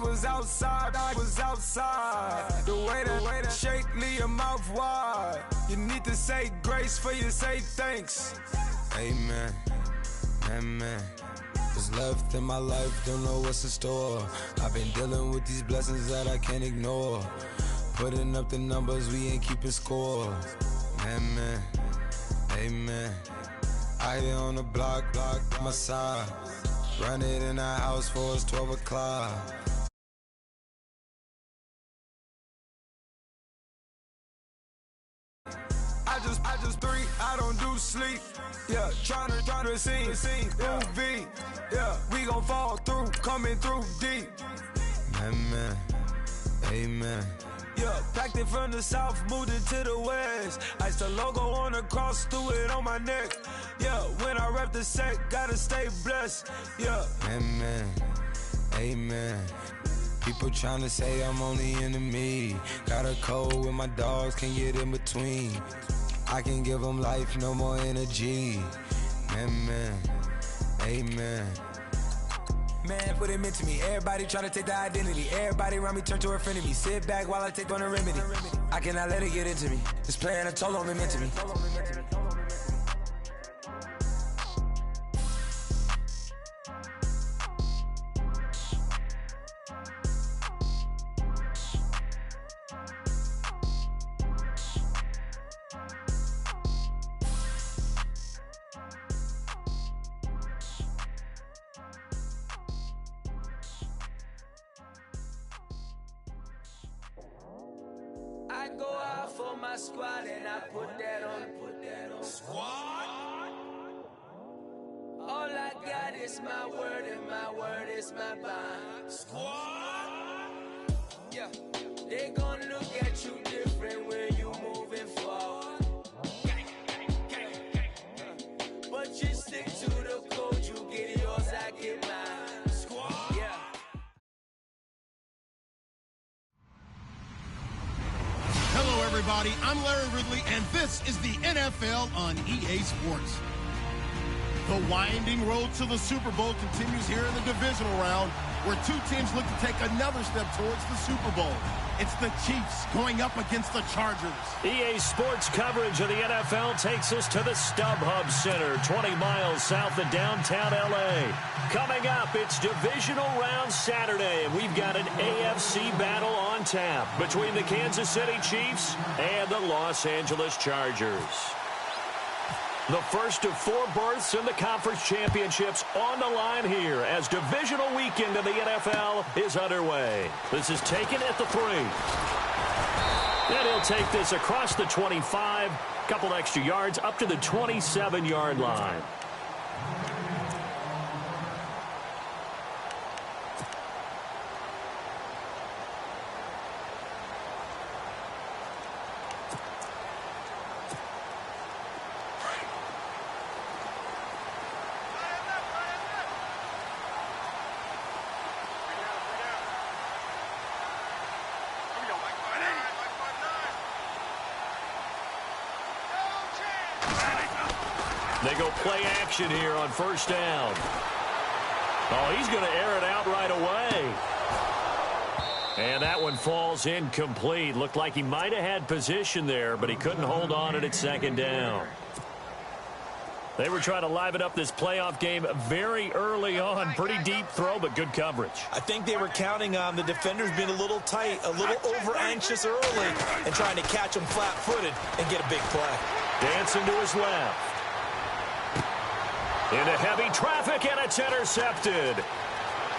was outside, I was outside. The way that shake, leave your mouth wide. You need to say grace for you say thanks. Amen, amen. What's left in my life, don't know what's in store. I've been dealing with these blessings that I can't ignore. Putting up the numbers, we ain't keeping score. Amen, amen. I here on the block, my side. Run it in our house for us 12 o'clock. I just three, I don't do sleep. Yeah, tryna sing, UV. Yeah, we gon' fall through, coming through deep. Amen, amen. Yeah, packed it from the south, moved it to the west. Iced the logo on the cross, threw it on my neck. Yeah, when I rep the set, gotta stay blessed. Yeah, amen, amen. People tryna say I'm only enemy. Got a code with my dogs, can't get in between. I can give them life, no more energy. Amen, amen. Man, put him into me. Everybody try to take the identity. Everybody around me turn to a friend of me. Sit back while I take on the remedy. I cannot let it get into me. It's playing a toll on me mentally. I go out for my squad and I put that on. Squad? All I got is my word and my word is my bond. Squad? Yeah, they gon' look at you different when you moving forward. But you stick to the code, you get yours, I get mine. Squad? Yeah. Hello, everybody. I'm Larry Ridley, and this is the NFL on EA Sports. The winding road to the Super Bowl continues here in the divisional round, where two teams look to take another step towards the Super Bowl. It's the Chiefs going up against the Chargers. EA Sports coverage of the NFL takes us to the StubHub Center, 20 miles south of downtown L.A. Coming up, it's divisional round Saturday, and we've got an AFC battle on tap between the Kansas City Chiefs and the Los Angeles Chargers. The first of four berths in the conference championships on the line here as divisional weekend of the NFL is underway. This is taken at the 3. And he'll take this across the 25, couple extra yards up to the 27-yard line. They go play action here on first down. Oh, he's going to air it out right away. And that one falls incomplete. Looked like he might have had position there, but he couldn't hold on it at second down. They were trying to liven up this playoff game very early on. Pretty deep throw, but good coverage. I think they were counting on the defenders being a little tight, a little over-anxious early, and trying to catch them flat-footed and get a big play. Dancing to his left. Into heavy traffic, and it's intercepted.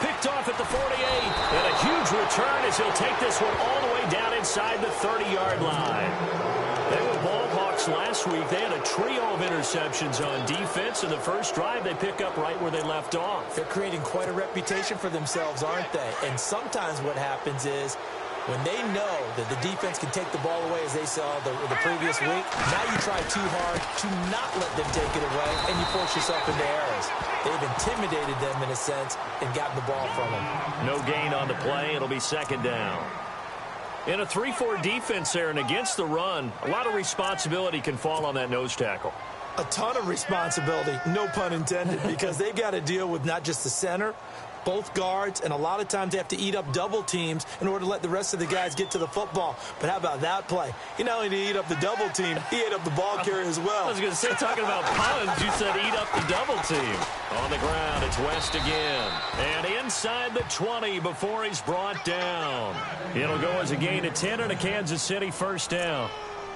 Picked off at the 48, and a huge return as he'll take this one all the way down inside the 30-yard line. They were ball hawks last week. They had a trio of interceptions on defense. In the first drive, they pick up right where they left off. They're creating quite a reputation for themselves, aren't they? And sometimes what happens is when they know that the defense can take the ball away, as they saw the previous week, now you try too hard to not let them take it away, and you force yourself into errors. They've intimidated them, in a sense, and gotten the ball from them. No gain on the play. It'll be second down. In a 3-4 defense there and against the run, a lot of responsibility can fall on that nose tackle. A ton of responsibility, no pun intended, because they've got to deal with not just the center, both guards, and a lot of times they have to eat up double teams in order to let the rest of the guys get to the football. But how about that play? He not only did he eat up the double team, he ate up the ball carrier as well. I was going to say, talking about puns, you said eat up the double team. On the ground, it's West again. And inside the 20 before he's brought down. It'll go as a gain of 10 and a Kansas City first down.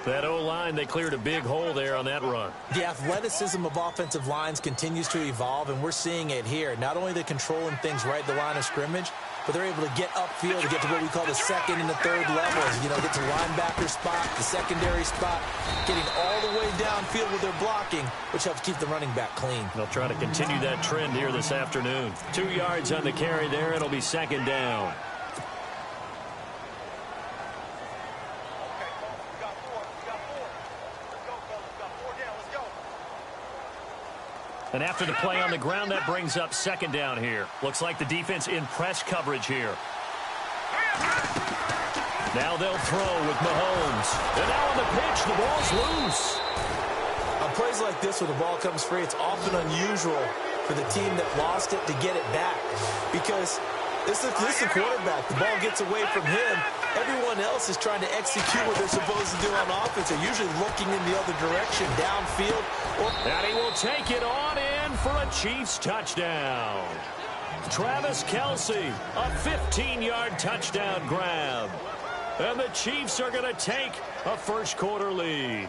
That O-line, they cleared a big hole there on that run. The athleticism of offensive lines continues to evolve, and we're seeing it here. Not only they're controlling things right at the line of scrimmage, but they're able to get upfield to get to what we call the second and the third levels. You know, get to linebacker spot, the secondary spot, getting all the way downfield with their blocking, which helps keep the running back clean. They'll try to continue that trend here this afternoon. 2 yards on the carry there. It'll be second down. And after the play on the ground, that brings up second down here. Looks like the defense in press coverage here. Now they'll throw with Mahomes. And now on the pitch, the ball's loose. On plays like this where the ball comes free, it's often unusual for the team that lost it to get it back. Because this is the quarterback. The ball gets away from him. Everyone else is trying to execute what they're supposed to do on offense. They're usually looking in the other direction, downfield. And he will take it on in for a Chiefs touchdown. Travis Kelce, a 15-yard touchdown grab. And the Chiefs are going to take a first-quarter lead.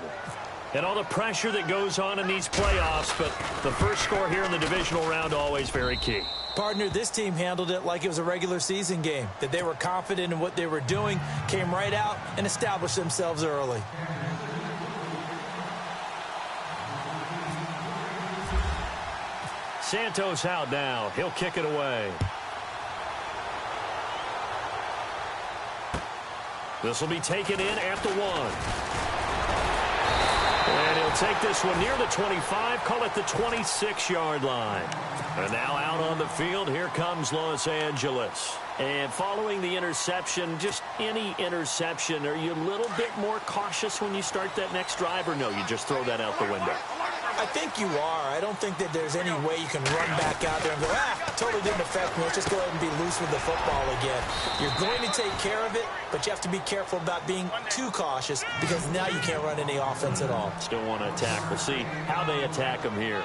And all the pressure that goes on in these playoffs, but the first score here in the divisional round always very key. Partner, this team handled it like it was a regular season game, that they were confident in what they were doing, came right out and established themselves early. Santos out now. He'll kick it away. This will be taken in at the 1. And he'll take this one near the 25, call it the 26-yard line. And now out on the field, here comes Los Angeles. And following the interception, just any interception, are you a little bit more cautious when you start that next drive, or no, you just throw that out the window? I think you are. I don't think that there's any way you can run back out there and go, totally didn't affect me. Let's just go ahead and be loose with the football again. You're going to take care of it, but you have to be careful about being too cautious because now you can't run any offense at all. Still want to attack. We'll see how they attack him here.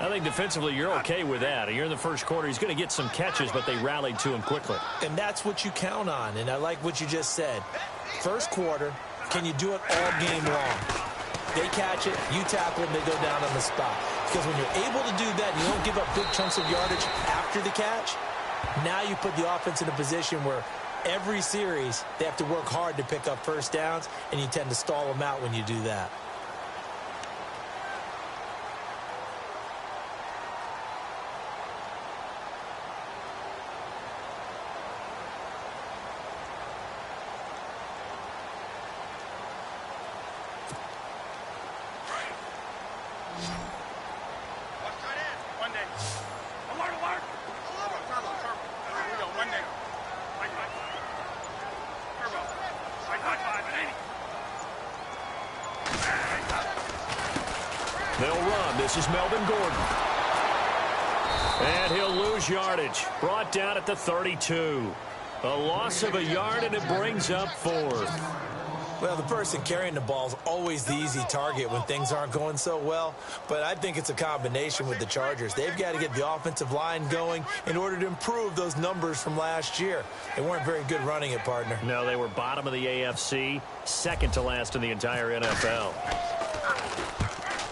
I think defensively you're okay with that. Here in the first quarter, he's going to get some catches, but they rallied to him quickly. And that's what you count on, and I like what you just said. First quarter, can you do it all game long? They catch it, you tackle them, they go down on the spot. Because when you're able to do that, you don't give up big chunks of yardage after the catch, now you put the offense in a position where every series they have to work hard to pick up first downs, and you tend to stall them out when you do that. They'll run. This is Melvin Gordon. And he'll lose yardage. Brought down at the 32. A loss of a yard, and it brings up fourth. Well, the person carrying the ball is always the easy target when things aren't going so well. But I think it's a combination with the Chargers. They've got to get the offensive line going in order to improve those numbers from last year. They weren't very good running it, partner. No, they were bottom of the AFC, second to last in the entire NFL.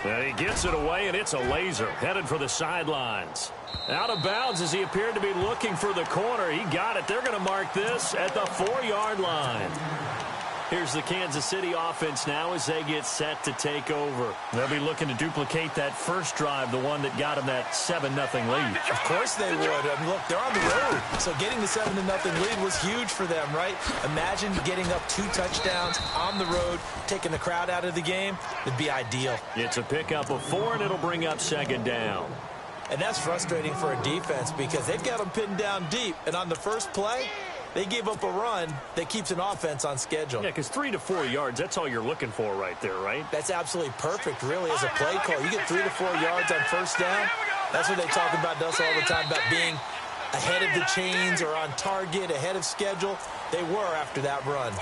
And he gets it away, and it's a laser headed for the sidelines. Out of bounds as he appeared to be looking for the corner. He got it. They're going to mark this at the 4-yard line. Here's the Kansas City offense now as they get set to take over. They'll be looking to duplicate that first drive, the one that got them that 7-0 lead. Of course they would. I mean, look, they're on the road. So getting the 7-0 lead was huge for them, right? Imagine getting up 2 touchdowns on the road, taking the crowd out of the game. It'd be ideal. It's a pickup of 4, and it'll bring up second down. And that's frustrating for a defense because they've got them pinned down deep. And on the first play, they gave up a run that keeps an offense on schedule. Yeah, because 3 to 4 yards, that's all you're looking for right there, right? That's absolutely perfect, really, as a play call. You get 3 to 4 yards on first down. That's what they talk about us all the time, about being ahead of the chains or on target, ahead of schedule. They were after that run.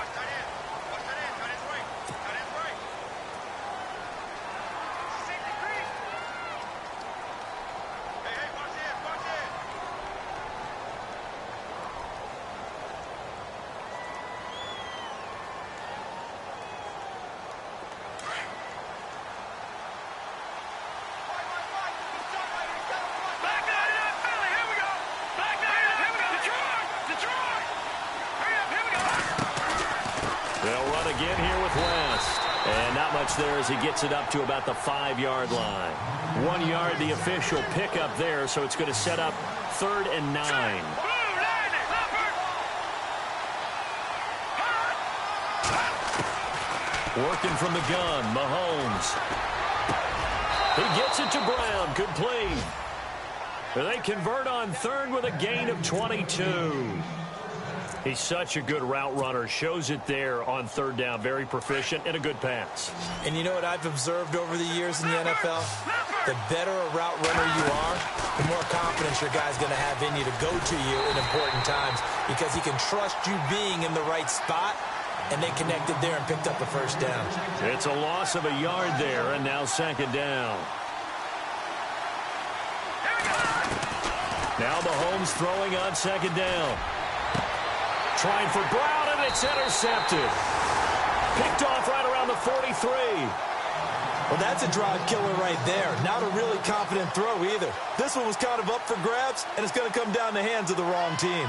Again here with West. And not much there as he gets it up to about the 5-yard line. 1 yard, the official pickup there, so it's going to set up 3rd and 9. Working from the gun, Mahomes. He gets it to Brown, complete. They convert on 3rd with a gain of 22. He's such a good route runner. Shows it there on 3rd down. Very proficient and a good pass. And you know what I've observed over the years in the NFL? The better a route runner you are, the more confidence your guy's going to have in you to go to you in important times because he can trust you being in the right spot, and they connected there and picked up a 1st down. It's a loss of a yard there, and now 2nd down. Now Mahomes throwing on 2nd down. Trying for Brown, and it's intercepted. Picked off right around the 43. Well, that's a drive killer right there. Not a really confident throw either. This one was kind of up for grabs, and it's going to come down the hands of the wrong team.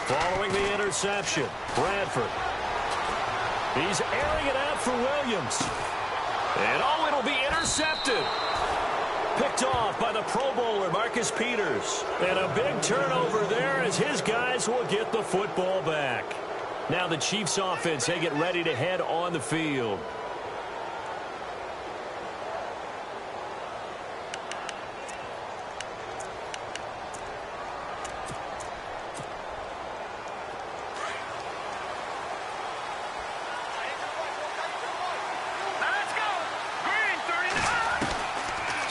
Following the interception, Bradford. He's airing it out for Williams. And oh, it'll be intercepted. Picked off by the Pro Bowler, Marcus Peters. And a big turnover there as his guys will get the football back. Now the Chiefs offense, they get ready to head on the field.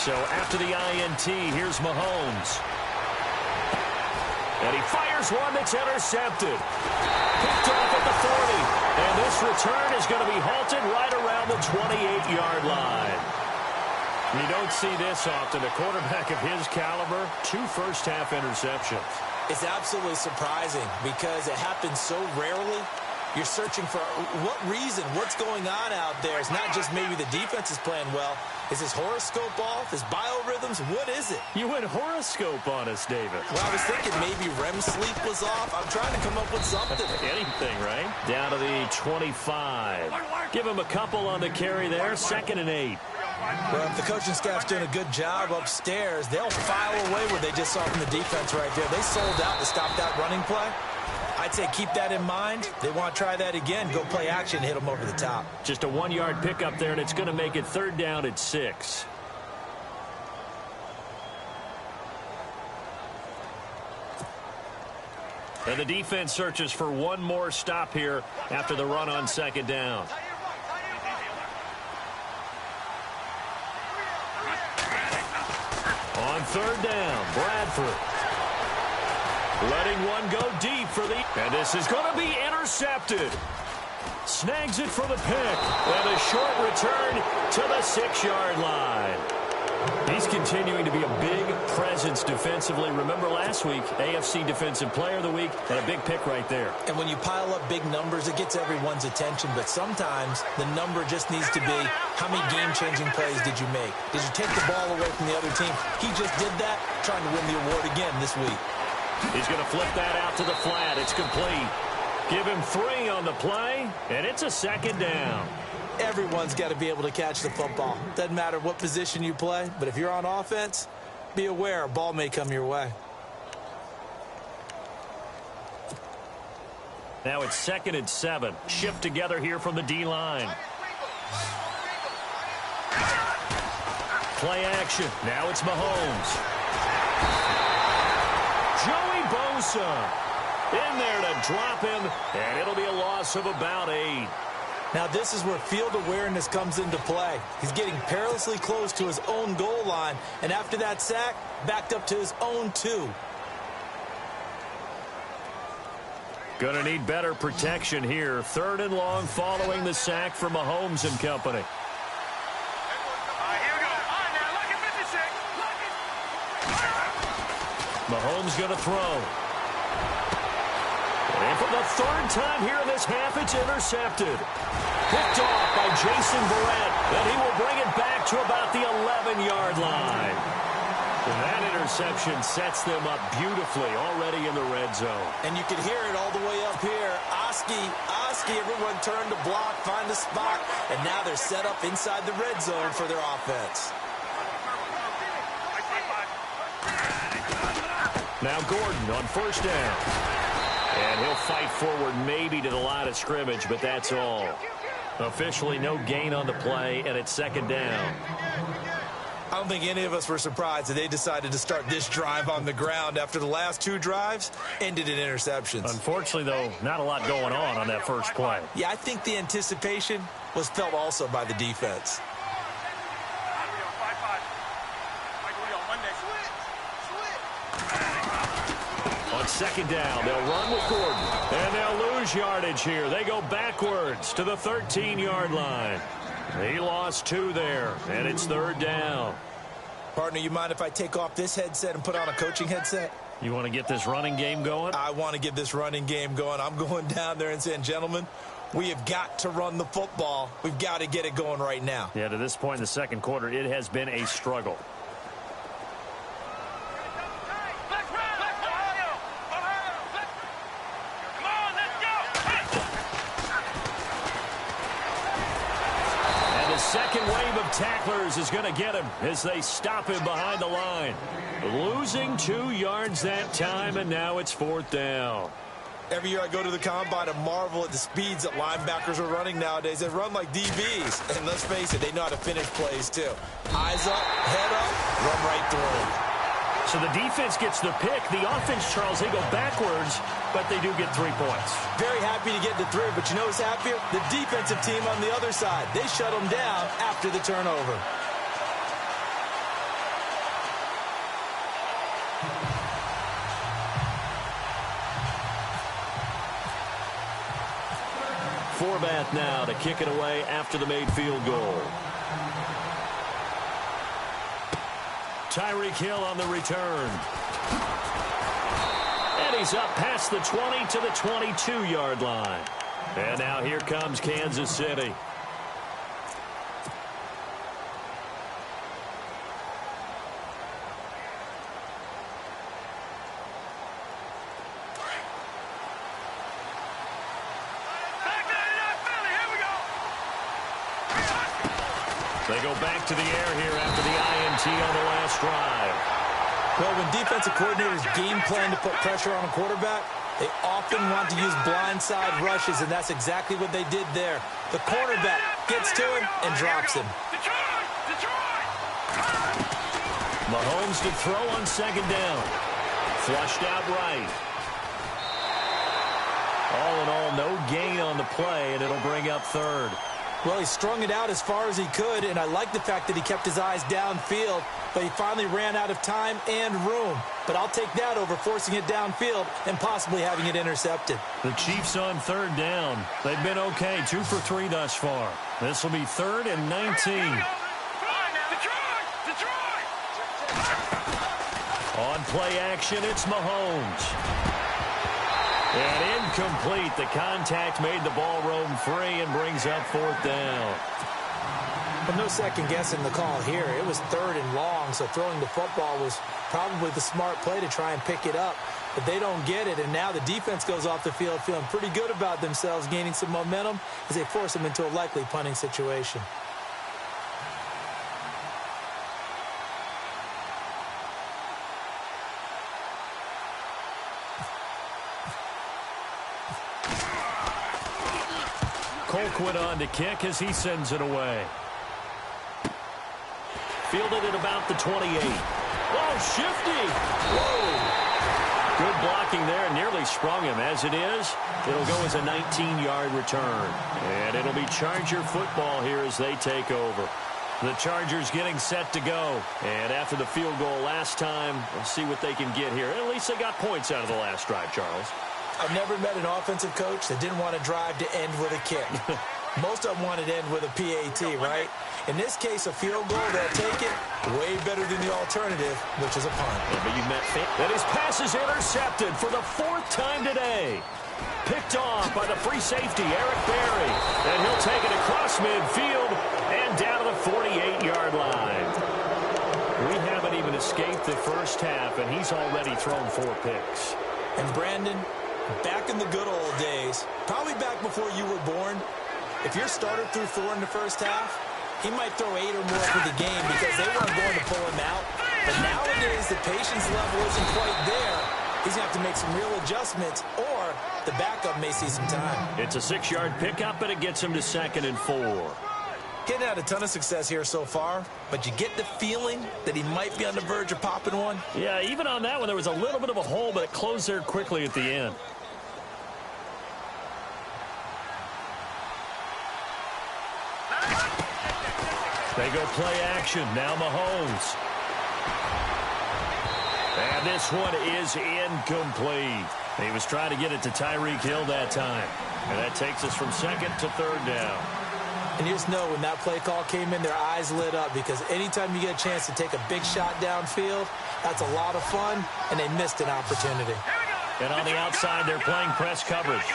So after the INT, here's Mahomes. And he fires one that's intercepted. Picked off at the 40. And this return is going to be halted right around the 28-yard line. You don't see this often. A quarterback of his caliber, 2 first-half interceptions. It's absolutely surprising because it happens so rarely. You're searching for what reason, what's going on out there. It's not just maybe the defense is playing well. Is his horoscope off? His biorhythms? What is it? You went horoscope on us, David. Well, I was thinking maybe REM sleep was off. I'm trying to come up with something. Anything, right? Down to the 25. Give him a couple on the carry there. 2nd and 8. Well, if the coaching staff's doing a good job upstairs, they'll file away what they just saw from the defense right there. They sold out to stop that running play. I'd say keep that in mind. They want to try that again. Go play action and hit them over the top. Just a 1-yard pickup there, and it's going to make it 3rd down at 6. And the defense searches for one more stop here after the run on 2nd down. On 3rd down, Bradford. Letting one go deep for the... And this is going to be intercepted. Snags it for the pick. And a short return to the 6-yard line. He's continuing to be a big presence defensively. Remember last week, AFC Defensive Player of the Week, and a big pick right there. And when you pile up big numbers, it gets everyone's attention. But sometimes the number just needs to be, how many game-changing plays did you make? Did you take the ball away from the other team? He just did that, trying to win the award again this week. He's going to flip that out to the flat. It's complete. Give him 3 on the play, and it's a 2nd down. Everyone's got to be able to catch the football. Doesn't matter what position you play, but if you're on offense, be aware a ball may come your way. Now it's 2nd and 7. Shift together here from the D-line. play action. Now it's Mahomes. Joey Bosa in there to drop him, and it'll be a loss of about 8. Now this is where field awareness comes into play. He's getting perilously close to his own goal line, and after that sack, backed up to his own 2. Going to need better protection here. 3rd and long following the sack from Mahomes and company. Mahomes going to throw. And for the 3rd time here in this half, it's intercepted. Picked off by Jason Barrett, and he will bring it back to about the 11-yard line. And that interception sets them up beautifully already in the red zone. And you can hear it all the way up here. Oski, everyone turned to block, find a spot, and now they're set up inside the red zone for their offense. Now Gordon on 1st down. And he'll fight forward maybe to the line of scrimmage, but that's all. Officially no gain on the play, and it's 2nd down. I don't think any of us were surprised that they decided to start this drive on the ground after the last 2 drives ended in interceptions. Unfortunately, though, not a lot going on that first play. Yeah, I think the anticipation was felt also by the defense. On 2nd down, they'll run with Gordon. And they'll lose yardage here. They go backwards to the 13-yard line. He lost 2 there, and it's 3rd down. Partner, you mind if I take off this headset and put on a coaching headset? You want to get this running game going? I want to get this running game going. I'm going down there and saying, gentlemen, we have got to run the football. We've got to get it going right now. Yeah, to this point in the 2nd quarter, it has been a struggle. Second wave of tacklers is going to get him as they stop him behind the line. Losing 2 yards that time, and now it's 4th down. Every year I go to the combine and marvel at the speeds that linebackers are running nowadays. They run like DBs, and let's face it, they know how to finish plays too. Eyes up, head up, run right through. So the defense gets the pick. The offense, Charles, they go backwards, but they do get 3 points. Very happy to get the 3, but you know who's happier? The defensive team on the other side. They shut them down after the turnover. Forbath now to kick it away after the made field goal. Tyreek Hill on the return. And he's up past the 20 to the 22-yard line. And now here comes Kansas City. They go back to the air here after the INT on the last drive. Well, when defensive coordinators game plan to put pressure on a quarterback, they often want to use blindside rushes, and that's exactly what they did there. The cornerback gets to him and drops him. Mahomes to throw on 2nd down. Flushed out right. All in all, no gain on the play, and it'll bring up 3rd. Well, he strung it out as far as he could, and I like the fact that he kept his eyes downfield, but he finally ran out of time and room. But I'll take that over forcing it downfield and possibly having it intercepted. The Chiefs on 3rd down. They've been okay, 2 for 3 thus far. This will be 3rd and 19. On play action, it's Mahomes. And incomplete. The contact made the ball roam free and brings up 4th down. Well, no second guessing the call here. It was 3rd and long, so throwing the football was probably the smart play to try and pick it up. But they don't get it, and now the defense goes off the field feeling pretty good about themselves, gaining some momentum as they force them into a likely punting situation. Colquitt on to kick as he sends it away. Fielded at about the 28. Whoa, shifty. Whoa. Good blocking there. Nearly sprung him. As it is, it'll go as a 19-yard return. And it'll be Charger football here as they take over. The Chargers getting set to go. And after the field goal last time, we'll see what they can get here. At least they got points out of the last drive, Charles. I've never met an offensive coach that didn't want to drive to end with a kick. Most of them wanted to end with a PAT, right? In this case, a field goal, they'll take it way better than the alternative, which is a punt. Yeah, but you met that his pass is intercepted for the 4th time today. Picked off by the free safety, Eric Berry. And he'll take it across midfield and down to the 48-yard line. We haven't even escaped the first half, and he's already thrown 4 picks. And Brandon, back in the good old days, probably back before you were born, if your starter threw 4 in the first half, he might throw 8 or more for the game because they weren't going to pull him out. But nowadays, the patience level isn't quite there. He's going to have to make some real adjustments, or the backup may see some time. It's a 6-yard pickup, and it gets him to 2nd and 4. Getting had a ton of success here so far, but you get the feeling that he might be on the verge of popping one. Yeah, even on that one, there was a little bit of a hole, but it closed there quickly at the end. They go play action. Now Mahomes. And this one is incomplete. He was trying to get it to Tyreek Hill that time. And that takes us from 2nd to 3rd down. And you just know when that play call came in, their eyes lit up because anytime you get a chance to take a big shot downfield, that's a lot of fun, and they missed an opportunity. And on the outside, they're playing press coverage.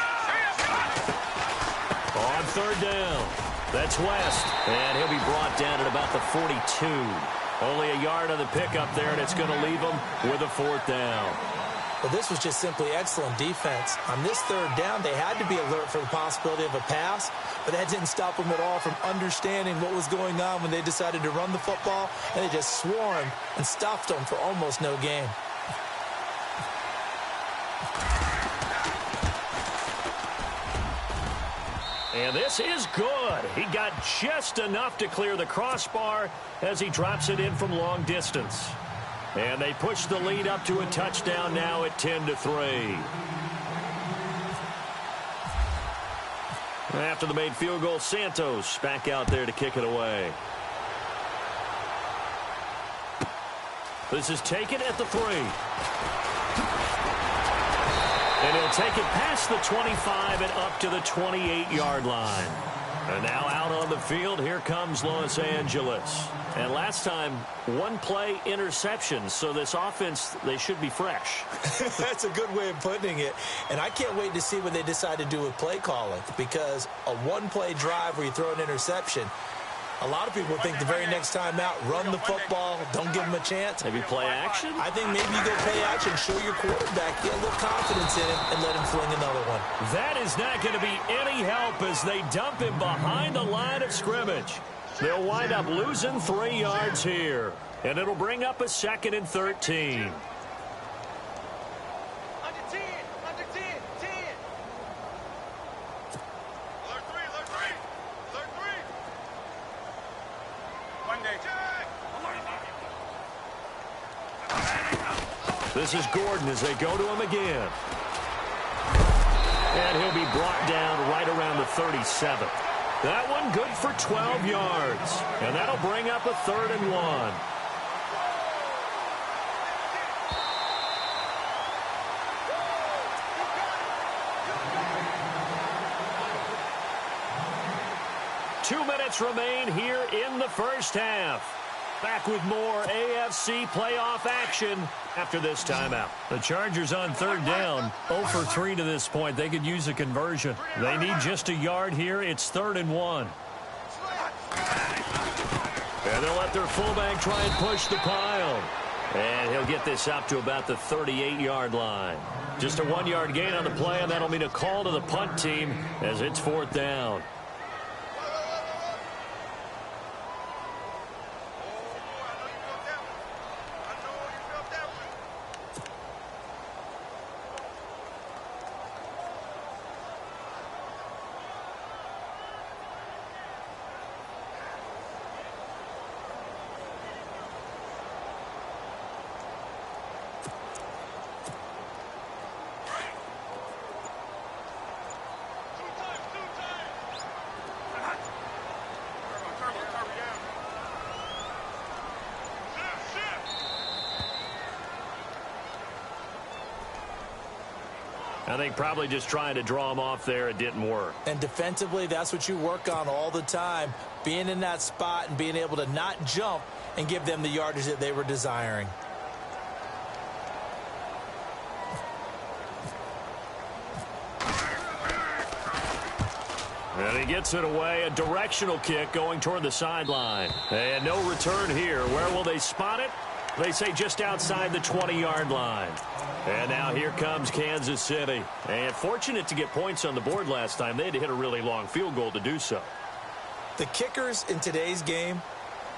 On 3rd down. That's West, and he'll be brought down at about the 42. Only a yard on the pickup there, and it's going to leave him with a 4th down. Well, this was just simply excellent defense. On this 3rd down, they had to be alert for the possibility of a pass, but that didn't stop them at all from understanding what was going on when they decided to run the football, and they just swarmed and stuffed them for almost no gain. And this is good. He got just enough to clear the crossbar as he drops it in from long distance. And they push the lead up to a touchdown now at 10-3. After the made field goal, Santos back out there to kick it away. This is taken at the 3. And he'll take it past the 25 and up to the 28-yard line. And now out on the field, here comes Los Angeles. And last time, 1 play interception, so this offense, they should be fresh. That's a good way of putting it. And I can't wait to see what they decide to do with play calling, because a 1-play drive where you throw an interception, a lot of people think the very next time out, run the football, don't give them a chance. Maybe play action? I think maybe you go play action, show your quarterback, get a little confidence in him, and let him fling another one. That is not going to be any help as they dump him behind the line of scrimmage. They'll wind up losing 3 yards here, and it'll bring up a 2nd and 13. This is Gordon as they go to him again. And he'll be brought down right around the 37. That one good for 12 yards. And that'll bring up a 3rd and 1. Two minutes remain here in the first half. Back with more AFC playoff action after this timeout. The Chargers on 3rd down, 0 for 3 to this point. They could use a conversion. They need just a yard here. It's 3rd and 1. And they'll let their fullback try and push the pile. And he'll get this up to about the 38-yard line. Just a 1-yard gain on the play, and that'll mean a call to the punt team as it's 4th down. I think probably just trying to draw him off there, it didn't work. And defensively, that's what you work on all the time, being in that spot and being able to not jump and give them the yardage that they were desiring. And he gets it away, a directional kick going toward the sideline. And no return here. Where will they spot it? They say just outside the 20-yard line. And now here comes Kansas City. And fortunate to get points on the board last time. They had to hit a really long field goal to do so. The kickers in today's game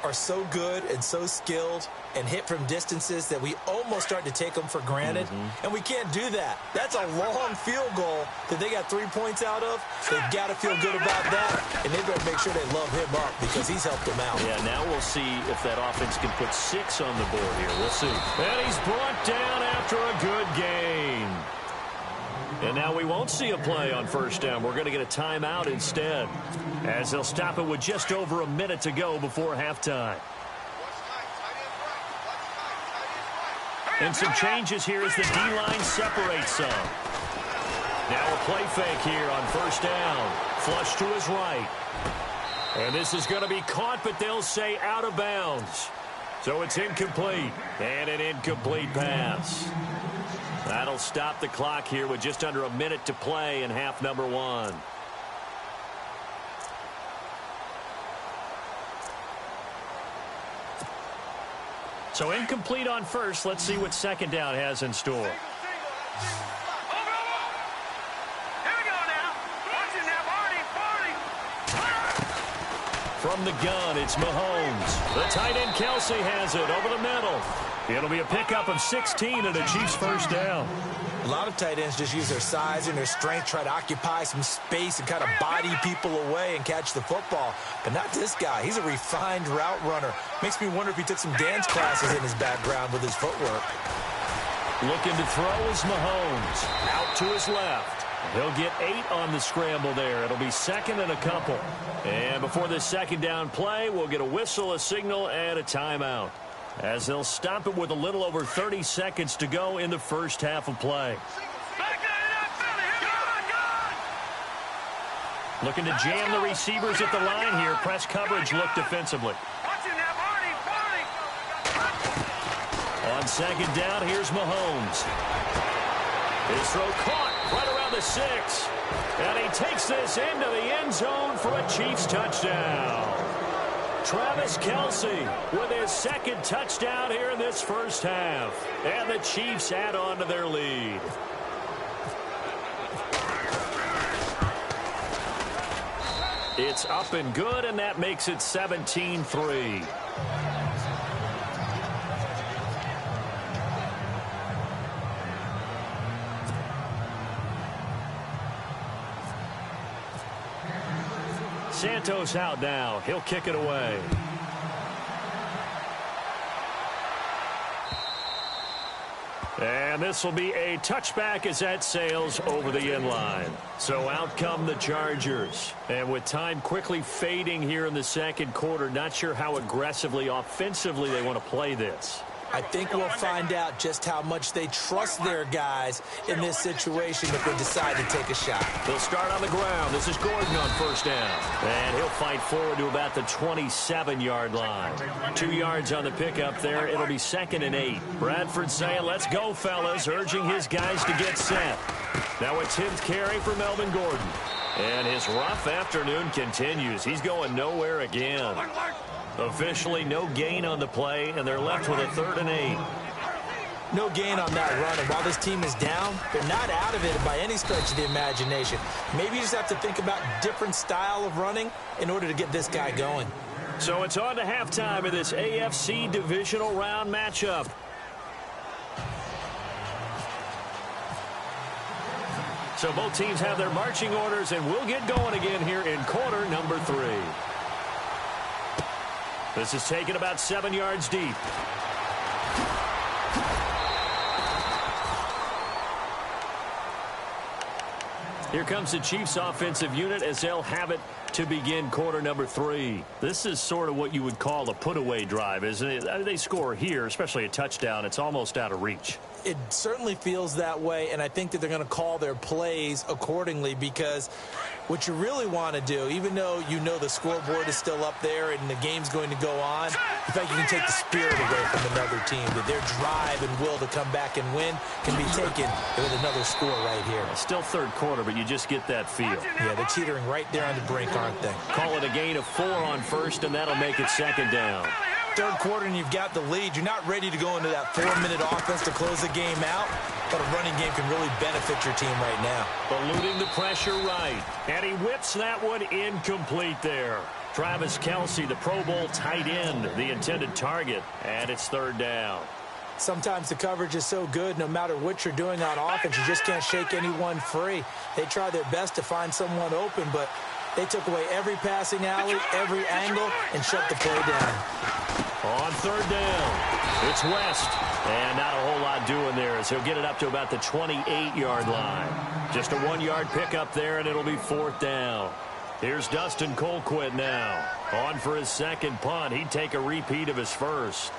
are so good and so skilled and hit from distances that we almost start to take them for granted. And we can't do that. That's a long field goal that they got 3 points out of. They've got to feel good about that, and they better make sure they love him up because he's helped them out. Yeah, now we'll see if that offense can put 6 on the board here. We'll see. And he's brought down after a good gain. And now we won't see a play on first down. We're going to get a timeout instead, as they'll stop it with just over a minute to go before halftime. And some changes here as the D-line separates some. Now a play fake here on first down. Flush to his right. And this is going to be caught, but they'll say out of bounds. So it's incomplete. And an incomplete pass. That'll stop the clock here with just under a minute to play in half number 1. So incomplete on first. Let's see what second down has in store. From the gun, it's Mahomes. The tight end Kelsey has it over the middle. It'll be a pickup of 16 and a Chiefs first down. A lot of tight ends just use their size and their strength, try to occupy some space and kind of body people away and catch the football. But not this guy. He's a refined route runner. Makes me wonder if he took some dance classes in his background with his footwork. Looking to throw is Mahomes. Out to his left. He'll get 8 on the scramble there. It'll be second and a couple. And before this second down play, we'll get a whistle, a signal, and a timeout, as they'll stop it with a little over 30 seconds to go in the first half of play. Looking to jam the receivers at the line here. Press coverage look defensively. On second down, here's Mahomes. His throw caught right around the 6. And he takes this into the end zone for a Chiefs touchdown. Travis Kelsey with his second touchdown here in this first half. And the Chiefs add on to their lead. It's up and good, and that makes it 17-3. Santos out now. He'll kick it away. And this will be a touchback as that sails over the end line. So out come the Chargers. And with time quickly fading here in the second quarter, not sure how aggressively, offensively they want to play this. I think we'll find out just how much they trust their guys in this situation if they decide to take a shot. They'll start on the ground. This is Gordon on first down. And he'll fight forward to about the 27-yard line. 2 yards on the pickup there. It'll be second and 8. Bradford saying, let's go, fellas, urging his guys to get set. Now a 10th carry for Melvin Gordon. And his rough afternoon continues. He's going nowhere again. Officially no gain on the play, and they're left with a 3rd and 8. No gain on that run, and while this team is down, they're not out of it by any stretch of the imagination. Maybe you just have to think about different style of running in order to get this guy going. So it's on to halftime of this AFC divisional round matchup. So both teams have their marching orders, and we'll get going again here in quarter number 3. This is taken about 7 yards deep. Here comes the Chiefs offensive unit as they'll have it to begin quarter number 3. This is sort of what you would call a put-away drive, isn't it? They score here, especially a touchdown. It's almost out of reach. It certainly feels that way, and I think that they're going to call their plays accordingly, because what you really want to do, even though you know the scoreboard is still up there and the game's going to go on, in fact, you can take the spirit away from another team, that their drive and will to come back and win can be taken with another score right here. Still third quarter, but you just get that feel. Yeah, they're teetering right there on the brink, aren't they? Call it a gain of 4 on first, and that'll make it second down. Third quarter and you've got the lead. You're not ready to go into that 4-minute offense to close the game out, but a running game can really benefit your team right now. Eluding the pressure right, and he whips that one incomplete there. Travis Kelce, the Pro Bowl tight end, the intended target, and it's third down. Sometimes the coverage is so good, no matter what you're doing on offense, you just can't shake anyone free. They try their best to find someone open, but they took away every passing alley, every angle, and shut the play down. On third down, it's West, and not a whole lot doing there as he'll get it up to about the 28-yard line. Just a 1-yard pickup there, and it'll be fourth down. Here's Dustin Colquitt now. On for his second punt. He'd take a repeat of his first.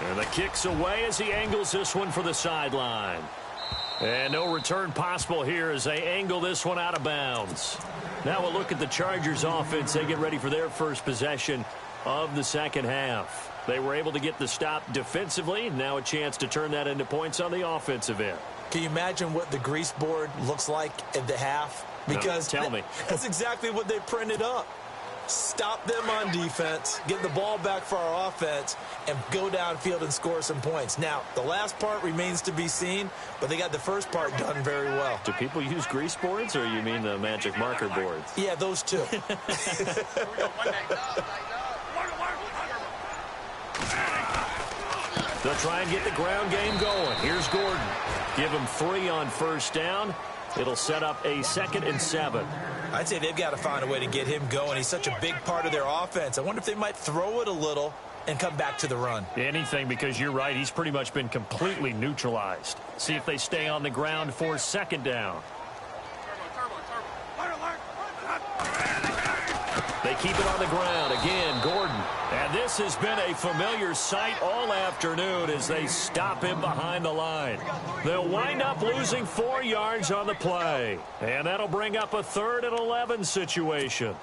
And the kick's away as he angles this one for the sideline. And no return possible here as they angle this one out of bounds. Now we'll look at the Chargers offense. They get ready for their first possession of the second half. They were able to get the stop defensively, and now a chance to turn that into points on the offensive end. Can you imagine what the grease board looks like at the half? Because no, tell me. That's exactly what they printed up. Stop them on defense, get the ball back for our offense, and go downfield and score some points. Now, the last part remains to be seen, but they got the first part done very well. Do people use grease boards, or you mean the magic marker boards? Yeah, those two. They'll try and get the ground game going. Here's Gordon. Give him 3 on first down. It'll set up a 2nd and 7. I'd say they've got to find a way to get him going. He's such a big part of their offense. I wonder if they might throw it a little and come back to the run. Anything, because you're right. He's pretty much been completely neutralized. See if they stay on the ground for second down. They keep it on the ground. Again, Gordon. And this has been a familiar sight all afternoon as they stop him behind the line. They'll wind up losing 4 yards on the play. And that'll bring up a 3rd and 11 situation.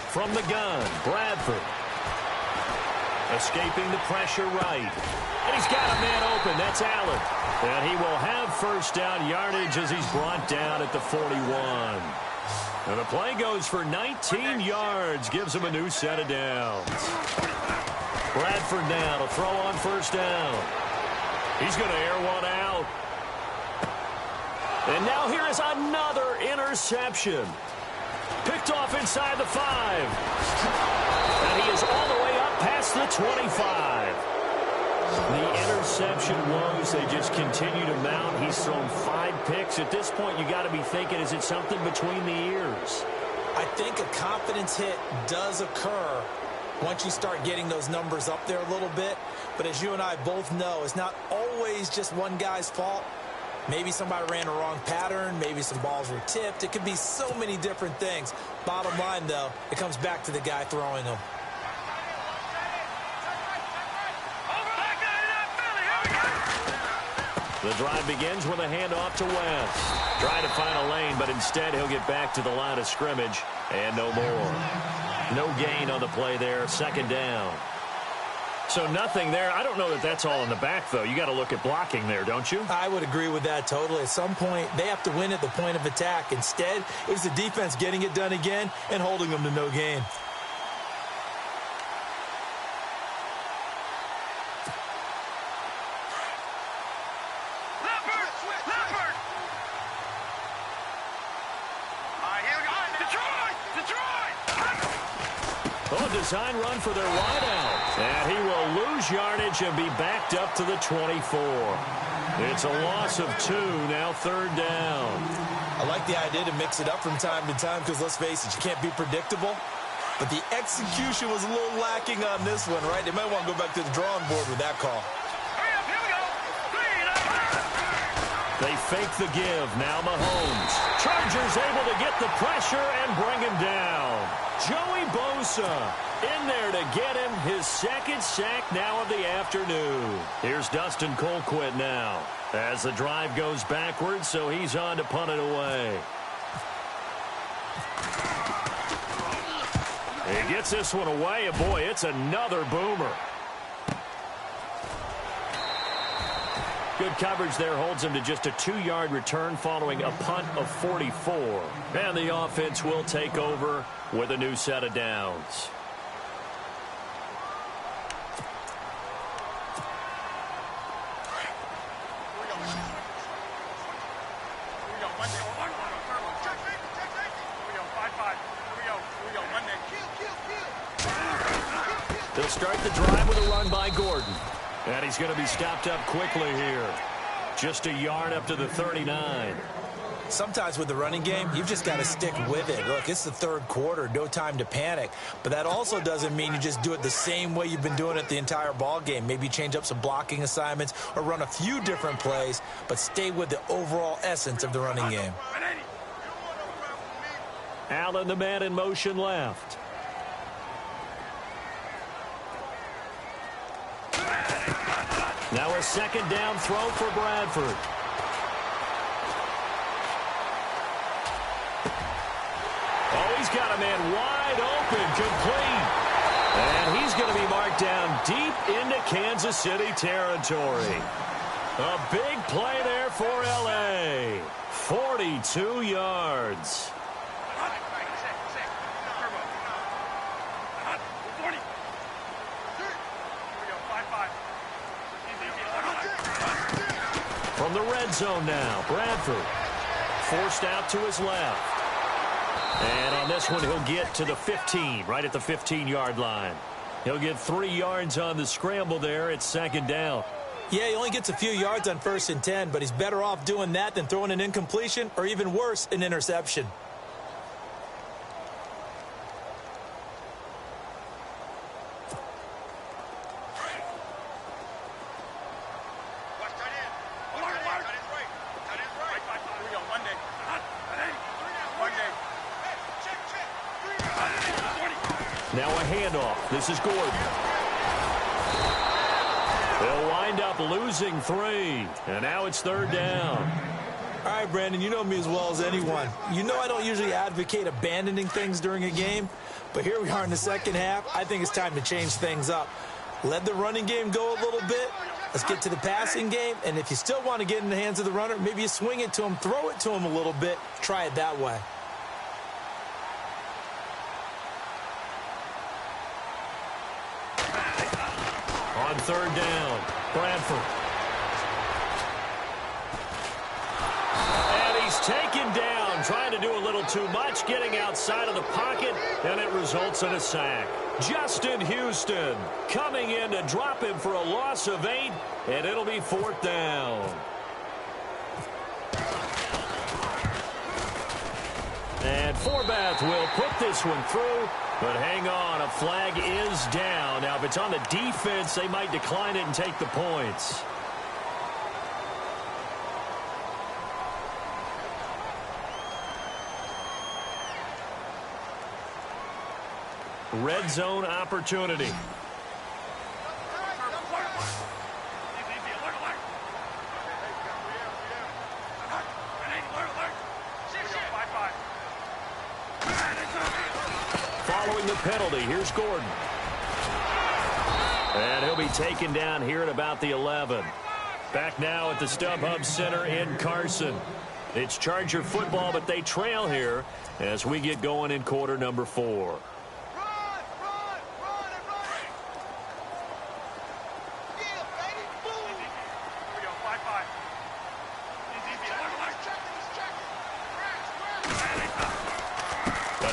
From the gun, Bradford. Escaping the pressure right. And he's got a man open. That's Allen. And he will have first down yardage as he's brought down at the 41. And the play goes for 19 yards. Gives him a new set of downs. Bradford now to throw on first down. He's going to air one out. And now here is another interception. Picked off inside the 5. And he is all the way up past the 25. The interception woes, they just continue to mount. He's thrown 5 picks. At this point, you got to be thinking, is it something between the ears? I think a confidence hit does occur once you start getting those numbers up there a little bit. But as you and I both know, it's not always just one guy's fault. Maybe somebody ran a wrong pattern. Maybe some balls were tipped. It could be so many different things. Bottom line, though, it comes back to the guy throwing them. The drive begins with a handoff to West. Trying to find a lane, but instead he'll get back to the line of scrimmage. And no more. No gain on the play there. Second down. So nothing there. I don't know that that's all in the back, though. You got to look at blocking there, don't you? I would agree with that totally. At some point, they have to win at the point of attack. Instead, it was the defense getting it done again and holding them to no gain. Design run for their wideout. And he will lose yardage and be backed up to the 24. It's a loss of 2, now third down. I like the idea to mix it up from time to time because, let's face it, you can't be predictable. But the execution was a little lacking on this one, right? They might want to go back to the drawing board with that call. They fake the give. Now Mahomes. Chargers able to get the pressure and bring him down. Joey Bosa in there to get him his second sack now of the afternoon. Here's Dustin Colquitt now as the drive goes backwards, so he's on to punt it away. He gets this one away, and boy, it's another boomer. Good coverage there holds him to just a 2-yard return following a punt of 44. And the offense will take over with a new set of downs. They'll start the drive with a run by Gordon. And he's going to be stopped up quickly here. Just a yard up to the 39. Sometimes with the running game, you've just got to stick with it. Look, it's the third quarter, no time to panic. But that also doesn't mean you just do it the same way you've been doing it the entire ball game. Maybe change up some blocking assignments or run a few different plays, but stay with the overall essence of the running game. Allen, the man in motion left. Now a second down throw for Bradford. Oh, he's got a man wide open, complete. And he's going to be marked down deep into Kansas City territory. A big play there for L.A. 42 yards. From the red zone now, Bradford forced out to his left. And on this one, he'll get to the 15, right at the 15-yard line. He'll get 3 yards on the scramble there. It's second down. Yeah, he only gets a few yards on 1st and 10, but he's better off doing that than throwing an incompletion or even worse, an interception. Now a handoff. This is Gordon. They'll wind up losing 3. And now it's third down. All right, Brandon, you know me as well as anyone. You know I don't usually advocate abandoning things during a game. But here we are in the second half. I think it's time to change things up. Let the running game go a little bit. Let's get to the passing game. And if you still want to get in the hands of the runner, maybe you swing it to him, throw it to him a little bit. Try it that way. On third down, Bradford. And he's taken down, trying to do a little too much, getting outside of the pocket, and it results in a sack. Justin Houston coming in to drop him for a loss of 8, and it'll be 4th down. And Forbath will put this one through. But hang on, a flag is down. Now, if it's on the defense, they might decline it and take the points. Red zone opportunity. Following the penalty, here's Gordon. And he'll be taken down here at about the 11. Back now at the StubHub Center in Carson. It's Charger football, but they trail here as we get going in quarter number 4.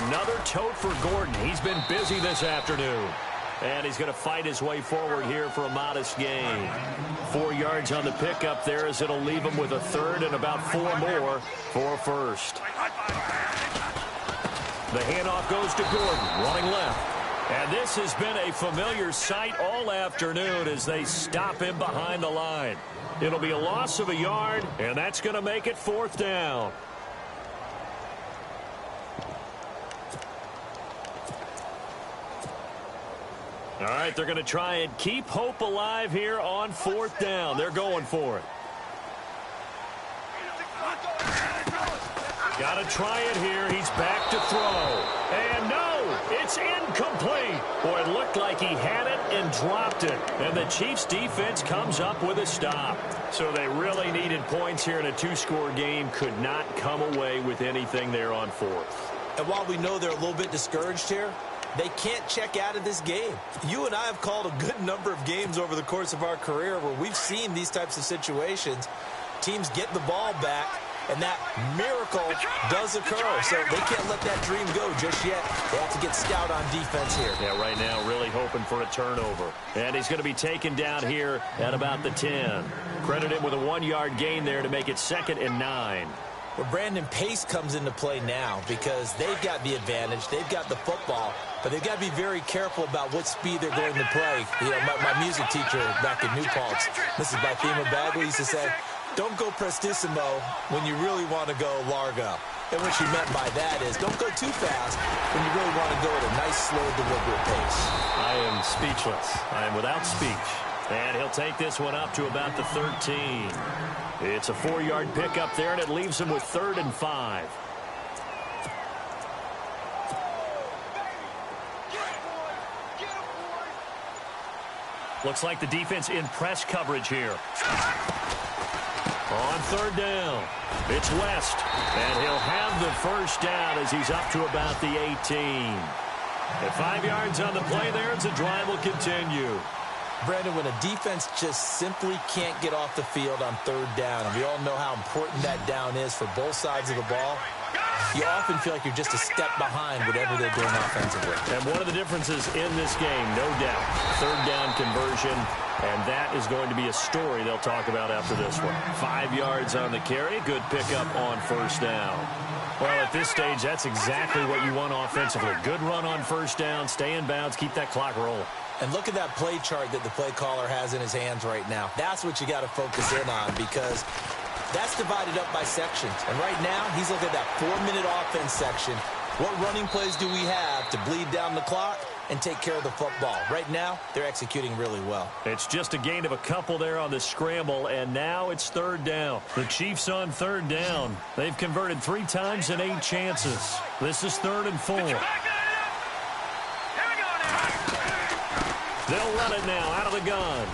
Another tote for Gordon. He's been busy this afternoon. And he's going to fight his way forward here for a modest gain. 4 yards on the pickup there as it'll leave him with a third and about 4 more for first. The handoff goes to Gordon, running left. And this has been a familiar sight all afternoon as they stop him behind the line. It'll be a loss of a yard, and that's going to make it 4th down. All right, they're going to try and keep hope alive here on 4th down. They're going for it. Got to try it here. He's back to throw. And no, it's incomplete. Boy, it looked like he had it and dropped it. And the Chiefs defense comes up with a stop. So they really needed points here in a 2-score game. Could not come away with anything there on 4th. And while we know they're a little bit discouraged here, they can't check out of this game. You and I have called a good number of games over the course of our career where we've seen these types of situations. Teams get the ball back, and that miracle does occur. So they can't let that dream go just yet. They have to get stout on defense here. Yeah, right now really hoping for a turnover. And he's going to be taken down here at about the 10. Credit him with a 1-yard gain there to make it 2nd and 9. Well, Brandon, pace comes into play now because they've got the advantage. They've got the football, but they've got to be very careful about what speed they're going to play. You know, my music teacher back in New Paltz, Mrs. Bythema Bagley, used to say, don't go prestissimo when you really want to go largo. And what she meant by that is don't go too fast when you really want to go at a nice, slow, deliberate pace. I am speechless. I am without speech. And he'll take this one up to about the 13. It's a 4-yard pickup there, and it leaves him with 3rd and 5. Looks like the defense in press coverage here. On 3rd down, it's West, and he'll have the 1st down as he's up to about the 18. At 5 yards on the play there, it's a drive will continue. Brandon, when a defense just simply can't get off the field on 3rd down, and we all know how important that down is for both sides of the ball, you often feel like you're just a step behind whatever they're doing offensively. And one of the differences in this game, no doubt, 3rd down conversion, and that is going to be a story they'll talk about after this one. 5 yards on the carry, good pickup on 1st down. Well, at this stage, that's exactly what you want offensively. Good run on 1st down, stay in bounds, keep that clock rolling. And look at that play chart that the play caller has in his hands right now. That's what you got to focus in on because that's divided up by sections. And right now, he's looking at that 4-minute offense section. What running plays do we have to bleed down the clock and take care of the football? Right now, they're executing really well. It's just a gain of a couple there on the scramble, and now it's 3rd down. The Chiefs on 3rd down. They've converted 3 times in 8 chances. This is 3rd and 4. They'll run it now out of the gun.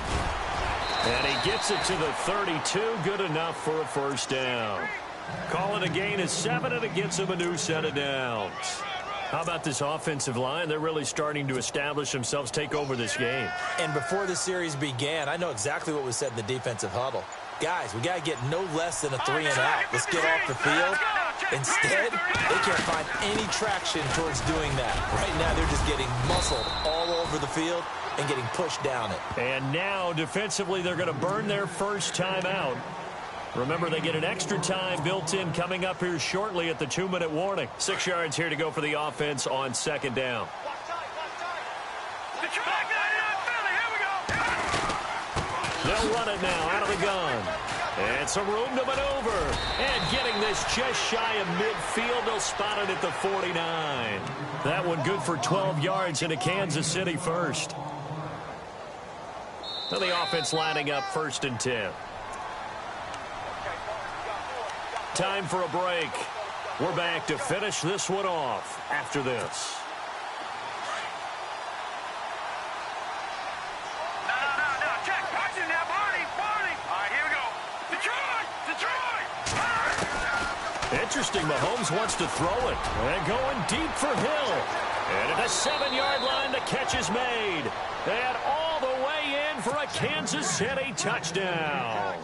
And he gets it to the 32. Good enough for a 1st down. Call it a gain of 7, and it gets him a new set of downs. How about this offensive line? They're really starting to establish themselves, take over this game. And before the series began, I know exactly what was said in the defensive huddle. Guys, we got to get no less than a 3 and out. Let's get off the field. Instead, they can't find any traction towards doing that. Right now, they're just getting muscled all over the field and getting pushed down it. And now, defensively, they're going to burn their 1st time out. Remember, they get an extra time built in coming up here shortly at the 2-minute warning. 6 yards here to go for the offense on 2nd down. They'll run it now out of the gun. And some room to maneuver. And getting this just shy of midfield, they'll spot it at the 49. That one good for 12 yards into Kansas City 1st. Now the offense lining up 1st and 10. Time for a break. We're back to finish this one off after this. Interesting, Mahomes wants to throw it. And going deep for Hill. And at the 7-yard line, the catch is made. And all the way in for a Kansas City touchdown.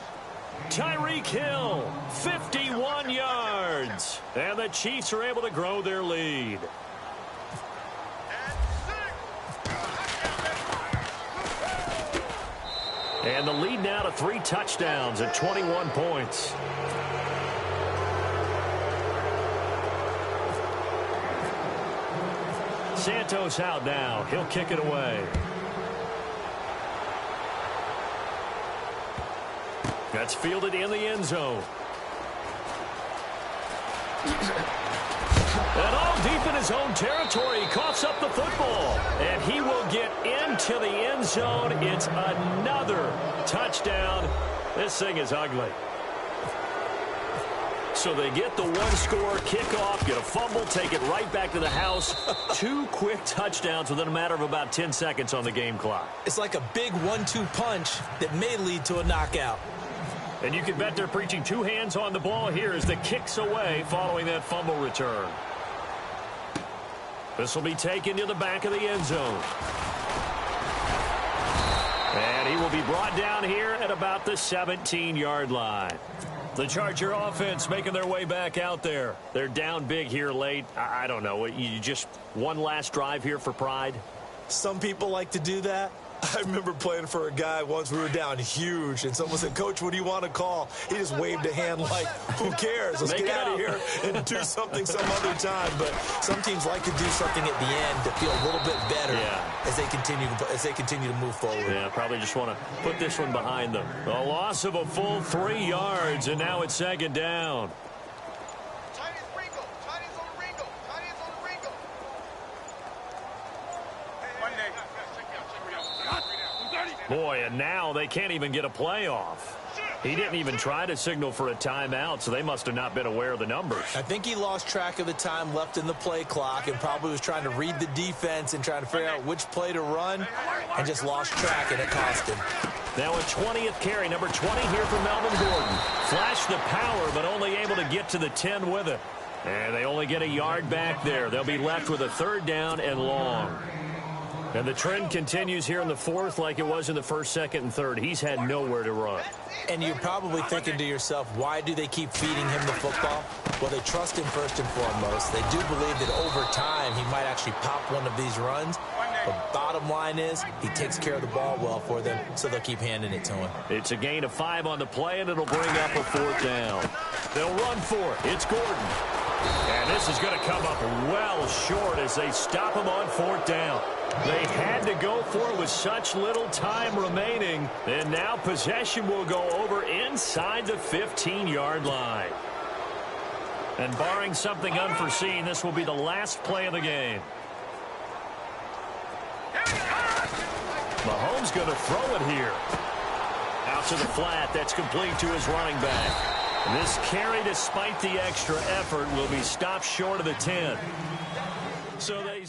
Tyreek Hill, 51 yards. And the Chiefs are able to grow their lead. And the lead now to 3 touchdowns at 21 points. Santos out now. He'll kick it away. That's fielded in the end zone. And all deep in his own territory, he coughs up the football. And he will get into the end zone. It's another touchdown. This thing is ugly. So they get the one-score kickoff, get a fumble, take it right back to the house. 2 quick touchdowns within a matter of about 10 seconds on the game clock. It's like a big 1-2 punch that may lead to a knockout. And you can bet they're preaching 2 hands on the ball here as the kick's away following that fumble return. This will be taken to the back of the end zone. And he will be brought down here at about the 17-yard line. The Charger offense making their way back out there. They're down big here late. I don't know. You just one last drive here for pride? Some people like to do that. I remember playing for a guy once. We were down huge, and someone said, "Coach, what do you want to call?" He just waved a hand like, who cares? Let's get out of here and do something some other time. But some teams like to do something at the end to feel a little bit better as they continue to move forward. Yeah, probably just want to put this one behind them. A loss of a full 3 yards, and now it's second down. Boy, and now they can't even get a playoff. He didn't even try to signal for a timeout, so they must have not been aware of the numbers. I think he lost track of the time left in the play clock and probably was trying to read the defense and trying to figure out which play to run and just lost track, and it cost him. Now a 20th carry, number 20 here for Melvin Gordon. Flashed the power, but only able to get to the 10 with it. And they only get a yard back there. They'll be left with a 3rd down and long. And the trend continues here in the 4th like it was in the 1st, 2nd, and 3rd. He's had nowhere to run. And you're probably thinking to yourself, why do they keep feeding him the football? Well, they trust him first and foremost. They do believe that over time he might actually pop one of these runs. But bottom line is he takes care of the ball well for them, so they'll keep handing it to him. It's a gain of 5 on the play, and it'll bring up a 4th down. They'll run for it. It's Gordon. And this is going to come up well short as they stop him on 4th down. They had to go for it with such little time remaining. And now possession will go over inside the 15-yard line. And barring something unforeseen, this will be the last play of the game. Mahomes going to throw it here. Out to the flat. That's complete to his running back. This carry, despite the extra effort, will be stopped short of the 10. So they...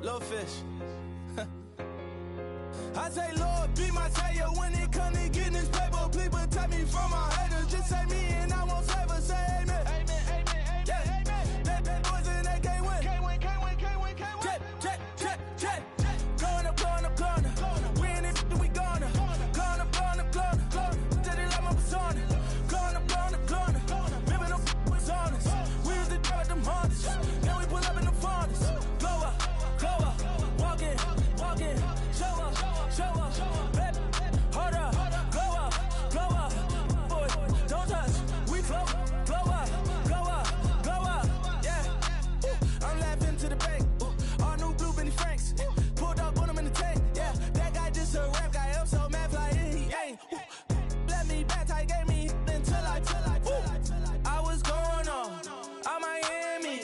little fish. I say, Lord, be my savior when it come to getting this paper. Please protect me from my haters. Just say me and I won't save her. Say amen. Amen, amen, amen, yeah. Amen. That boys and they can't win. Can't win, can't win, can't win, can't win. Check, check, check, check. Corner, corner, corner. We in it, we gonna. Corner, corner, corner. Tell it like my persona. Corner, corner, corner. Remember the was honest. We used to drive them hardest. Now we pull up in the farthest. Glow up, walk in, show up, baby, hold up, glow up, boy, don't touch, we flow up, yeah. I'm laughing to the bank, all new blue Benny Franks, pulled up on him in the tank, yeah. That guy just a rap guy, I'm so mad fly, he ain't. Let me back, I gave me until I was going on Miami.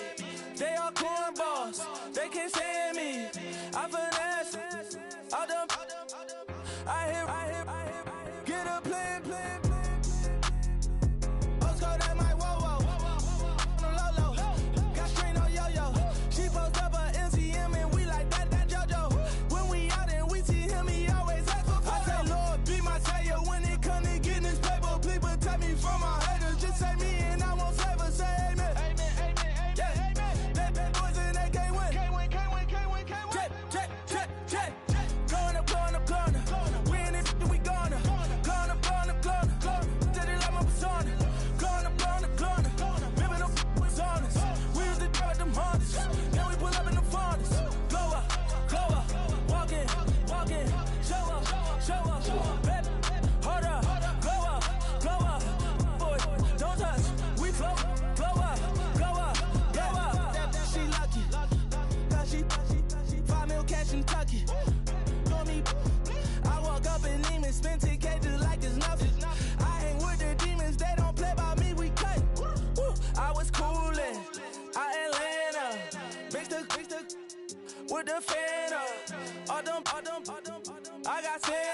They all cornballs, they can't stand me. I finesse all them. I hear, get a plan. Postcode at my whoa. On the low. Got strain on yo-yo. She post up a MCM and we like that JoJo. When we out and we see him, he always ask for photo. I say, Lord, be my savior when it come to getting this paper. Please protect me from my haters. Just say me and I won't save her. Say amen. Amen, amen, yeah. Amen. That boys and they can't win. Can't win. Check. Corner. We in it, we gonna. Corner. Tell it like my persona. Corner. Remember the was honest. We used to drive them hardest. Now we pull up in the farthest. Glow up, walk in, show up, baby, hold up, glow up, boy, don't touch, we flow up, she lucky, cause she 5 mil cash in Tucky. I walk up in Neiman, spend 10K just like it's nothing. I hang with the demons, they don't play by me, we cut. I was coolin', Atlanta, mixed the with the fan up. All them, I got sand